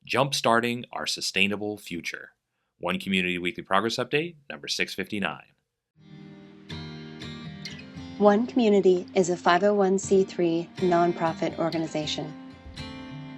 Jumpstarting Our Sustainable Future. One Community Weekly Progress Update, number 659. One Community is a 501c3 nonprofit organization.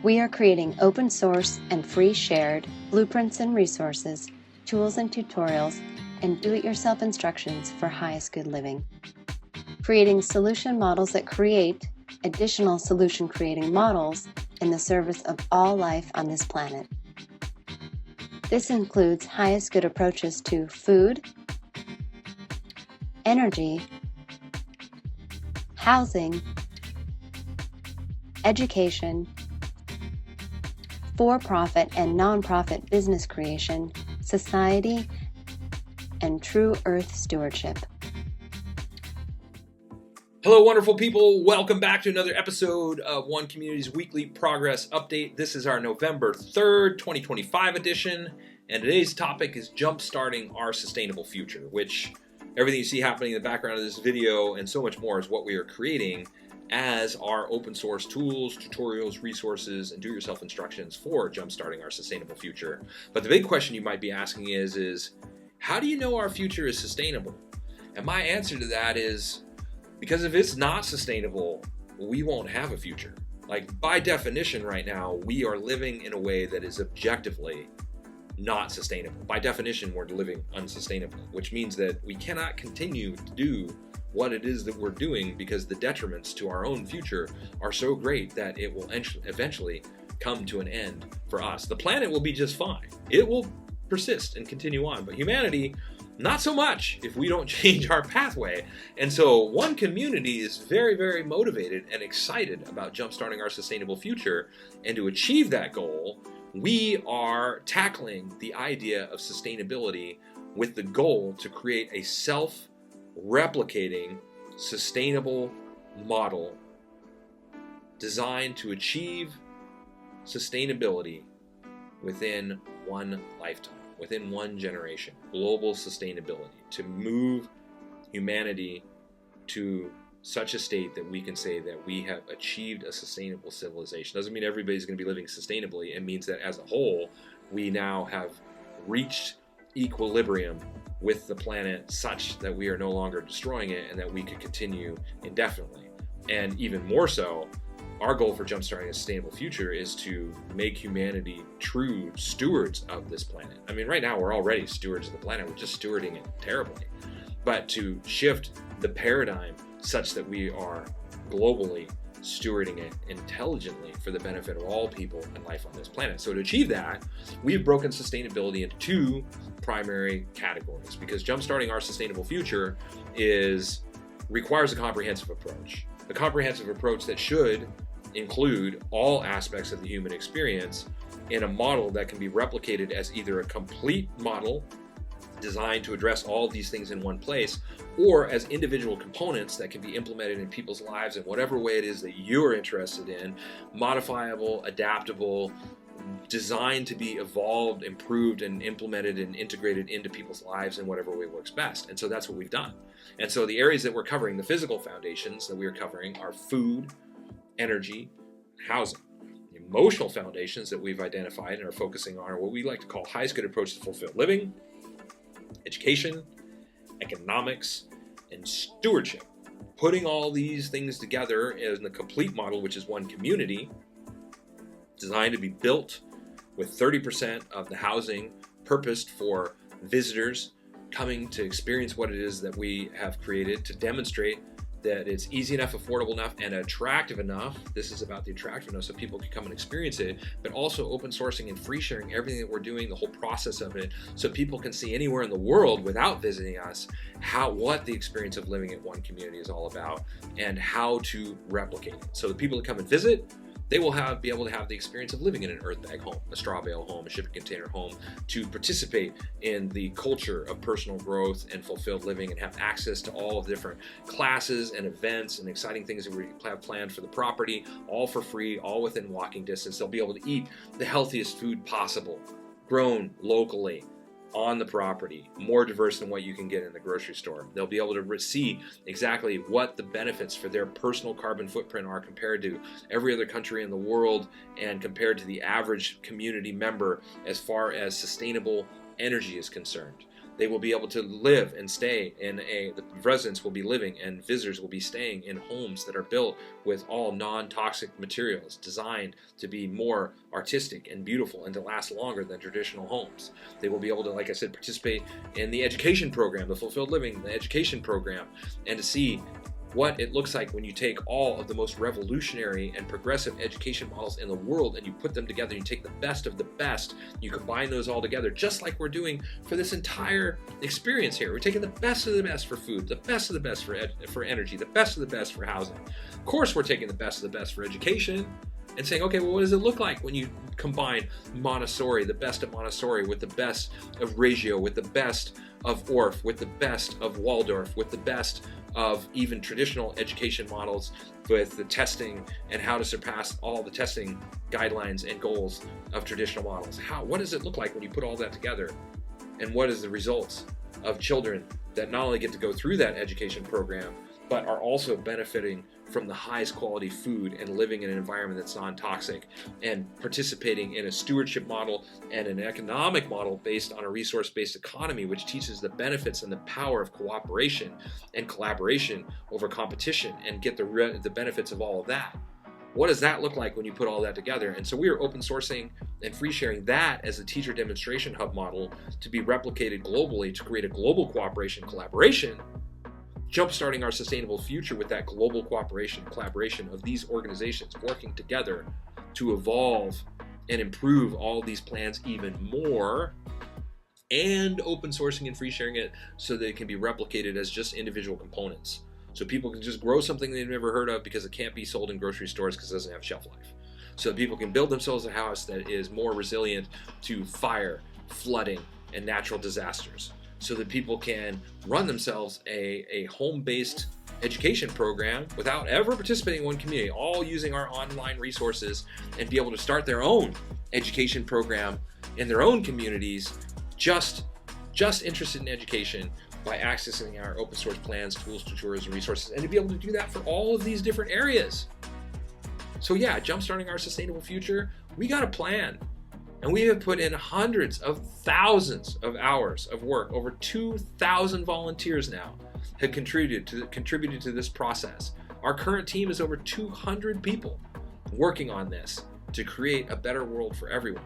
We are creating open source and free shared blueprints and resources, tools and tutorials, and do-it-yourself instructions for highest good living. Creating solution models that create additional solution creating models in the service of all life on this planet. This includes highest good approaches to food, energy, housing, education, for-profit and non-profit business creation, society, and true earth stewardship. Hello, wonderful people. Welcome back to another episode of One Community's Weekly Progress Update. This is our November 3rd, 2025 edition, and today's topic is Jumpstarting Our Sustainable Future, which everything you see happening in the background of this video and so much more is what we are creating as our open source tools, tutorials, resources, and do-it-yourself instructions for jumpstarting our sustainable future. But the big question you might be asking is how do you know our future is sustainable? And my answer to that is, because if it's not sustainable, we won't have a future. Like, by definition right now, we are living in a way that is objectively not sustainable. By definition, we're living unsustainable, which means that we cannot continue to do what it is that we're doing because the detriments to our own future are so great that it will eventually come to an end for us. The planet will be just fine. It will persist and continue on, but humanity, not so much if we don't change our pathway. And so One Community is very, very motivated and excited about jumpstarting our sustainable future. And to achieve that goal, we are tackling the idea of sustainability with the goal to create a self-replicating, sustainable model designed to achieve sustainability within one lifetime, within one generation, global sustainability, to move humanity to such a state that we can say that we have achieved a sustainable civilization. Doesn't mean everybody's going to be living sustainably. It means that as a whole, we now have reached equilibrium with the planet such that we are no longer destroying it and that we could continue indefinitely. And even more so, our goal for jumpstarting a sustainable future is to make humanity true stewards of this planet. I mean, right now we're already stewards of the planet. We're just stewarding it terribly. But to shift the paradigm such that we are globally stewarding it intelligently for the benefit of all people and life on this planet. So to achieve that, we've broken sustainability into two primary categories, because jumpstarting our sustainable future requires a comprehensive approach. A comprehensive approach that should include all aspects of the human experience in a model that can be replicated as either a complete model designed to address all of these things in one place, or as individual components that can be implemented in people's lives in whatever way it is that you're interested in, modifiable, adaptable, designed to be evolved, improved, and implemented and integrated into people's lives in whatever way works best. And so that's what we've done. And so the areas that we're covering, the physical foundations that we're covering, are food, energy, housing. The emotional foundations that we've identified and are focusing on are what we like to call highest good approach to fulfilled living, education, economics, and stewardship. Putting all these things together in the complete model, which is One Community, designed to be built with 30% of the housing purposed for visitors coming to experience what it is that we have created, to demonstrate that it's easy enough, affordable enough, and attractive enough. This is about the attractiveness so people can come and experience it, but also open sourcing and free sharing everything that we're doing, the whole process of it, so people can see anywhere in the world without visiting us what the experience of living at One Community is all about and how to replicate it. So the people that come and visit, they will be able to have the experience of living in an earth bag home, a straw bale home, a shipping container home, to participate in the culture of personal growth and fulfilled living and have access to all of the different classes and events and exciting things that we have planned for the property, all for free, all within walking distance. They'll be able to eat the healthiest food possible, grown locally, on the property, more diverse than what you can get in the grocery store. They'll be able to see exactly what the benefits for their personal carbon footprint are compared to every other country in the world and compared to the average community member as far as sustainable energy is concerned. They will be able to live and stay the residents will be living and visitors will be staying in homes that are built with all non-toxic materials designed to be more artistic and beautiful and to last longer than traditional homes. They will be able to, like I said, participate in the education program, the fulfilled living, the education program, and to see what it looks like when you take all of the most revolutionary and progressive education models in the world and you put them together. You take the best of the best, you combine those all together, just like we're doing for this entire experience here. We're taking the best of the best for food, the best of the best for energy, the best of the best for housing. Of course, we're taking the best of the best for education and saying, okay, well, what does it look like when you combine Montessori, the best of Montessori, with the best of Reggio, with the best of Orff, with the best of Waldorf, with the best of even traditional education models, with the testing and how to surpass all the testing guidelines and goals of traditional models. What does it look like when you put all that together? And what is the results of children that not only get to go through that education program, but are also benefiting from the highest quality food and living in an environment that's non-toxic and participating in a stewardship model and an economic model based on a resource-based economy, which teaches the benefits and the power of cooperation and collaboration over competition and get the benefits of all of that. What does that look like when you put all that together? And so we are open sourcing and free sharing that as a teacher demonstration hub model to be replicated globally to create a global cooperation collaboration, jumpstarting our sustainable future with that global cooperation, collaboration of these organizations working together to evolve and improve all these plans even more, and open sourcing and free sharing it so that it can be replicated as just individual components. So people can just grow something they've never heard of because it can't be sold in grocery stores because it doesn't have shelf life. So that people can build themselves a house that is more resilient to fire, flooding, and natural disasters. So that people can run themselves a home-based education program without ever participating in one community, all using our online resources, and be able to start their own education program in their own communities, just interested in education, by accessing our open source plans, tools, tutorials, and resources, and to be able to do that for all of these different areas. So yeah, jumpstarting our sustainable future, we got a plan. And we have put in hundreds of thousands of hours of work. Over 2,000 volunteers now have contributed to this process. Our current team is over 200 people working on this to create a better world for everyone.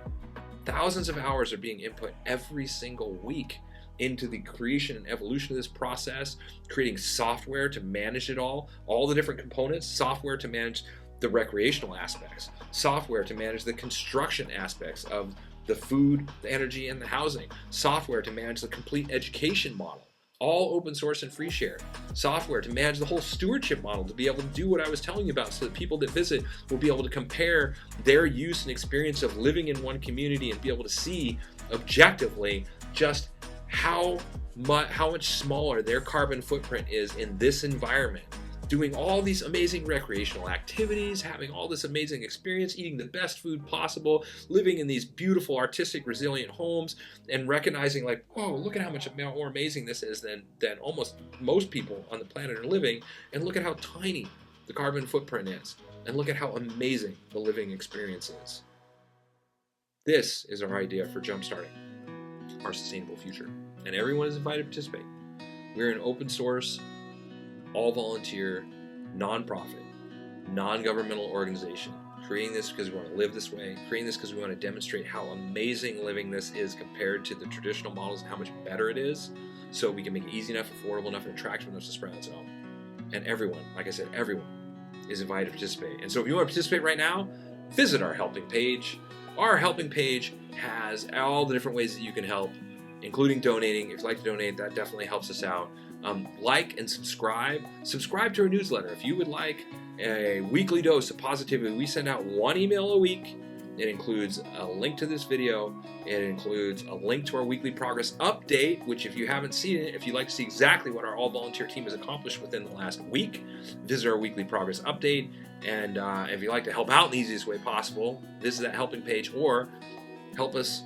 Thousands of hours are being input every single week into the creation and evolution of this process, creating software to manage it all the different components, software to manage the recreational aspects, software to manage the construction aspects of the food, the energy, and the housing, software to manage the complete education model, all open source and free shared, software to manage the whole stewardship model, to be able to do what I was telling you about so that people that visit will be able to compare their use and experience of living in one community and be able to see objectively just how much smaller their carbon footprint is in this environment, doing all these amazing recreational activities, having all this amazing experience, eating the best food possible, living in these beautiful, artistic, resilient homes, and recognizing like, whoa, look at how much more amazing this is than almost most people on the planet are living, and look at how tiny the carbon footprint is, and look at how amazing the living experience is. This is our idea for jumpstarting our sustainable future, and everyone is invited to participate. We're an open source, all-volunteer, non-profit, non-governmental organization, creating this because we want to live this way, creating this because we want to demonstrate how amazing living this is compared to the traditional models and how much better it is, so we can make it easy enough, affordable enough, and attractive enough to spread its own. And everyone, like I said, everyone is invited to participate. And so if you want to participate right now, visit our helping page. Our helping page has all the different ways that you can help, including donating. If you'd like to donate, that definitely helps us out. Like and subscribe to our newsletter. If you would like a weekly dose of positivity, we send out one email a week. It includes a link to this video. It includes a link to our weekly progress update, which if you haven't seen it, if you'd like to see exactly what our all-volunteer team has accomplished within the last week, visit our weekly progress update. And if you'd like to help out in the easiest way possible, visit that helping page or help us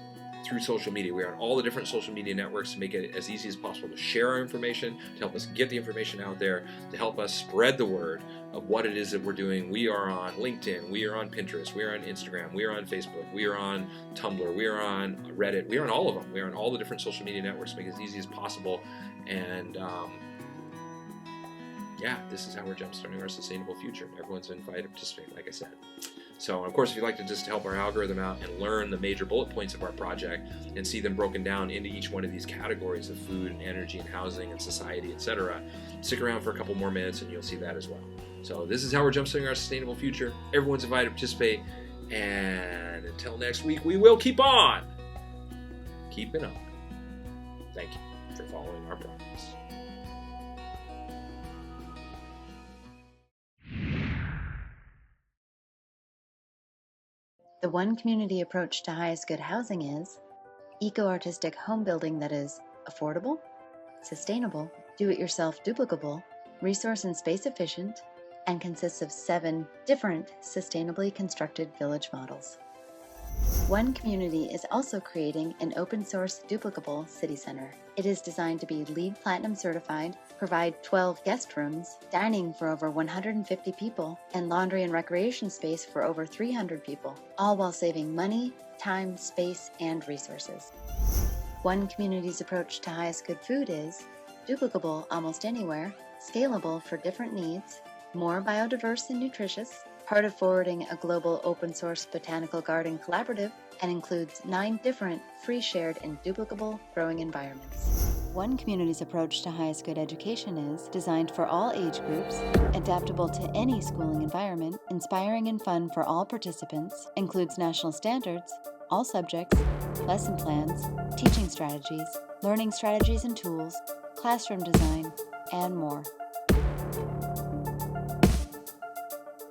through social media. We are on all the different social media networks to make it as easy as possible to share our information, to help us get the information out there, to help us spread the word of what it is that we're doing. We are on LinkedIn, we are on Pinterest, we are on Instagram, we are on Facebook, we are on Tumblr, we are on Reddit, we are on all of them. We are on all the different social media networks to make it as easy as possible. And yeah, this is how we're jumpstarting our sustainable future. Everyone's invited to participate, like I said. So, of course, if you'd like to just help our algorithm out and learn the major bullet points of our project and see them broken down into each one of these categories of food and energy and housing and society, etc., stick around for a couple more minutes and you'll see that as well. So this is how we're jumpstarting our sustainable future. Everyone's invited to participate. And until next week, we will keep on keeping on. Thank you for following our progress. The one community approach to highest good housing is eco-artistic home building that is affordable, sustainable, do-it-yourself duplicable, resource and space efficient, and consists of 7 different sustainably constructed village models. One Community is also creating an open-source duplicable city center. It is designed to be LEED Platinum certified, provide 12 guest rooms, dining for over 150 people, and laundry and recreation space for over 300 people, all while saving money, time, space, and resources. One Community's approach to highest good food is duplicable almost anywhere, scalable for different needs, more biodiverse and nutritious, part of forwarding a global open-source botanical garden collaborative, and includes 9 different free, shared, and duplicable growing environments. One Community's approach to highest good education is designed for all age groups, adaptable to any schooling environment, inspiring and fun for all participants, includes national standards, all subjects, lesson plans, teaching strategies, learning strategies and tools, classroom design, and more.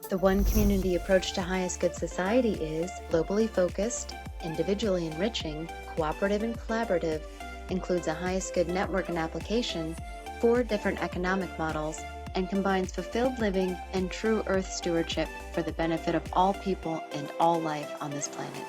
The One Community approach to highest good society is globally focused, individually enriching, cooperative and collaborative, includes a highest good network and application, 4 different economic models, and combines fulfilled living and true earth stewardship for the benefit of all people and all life on this planet.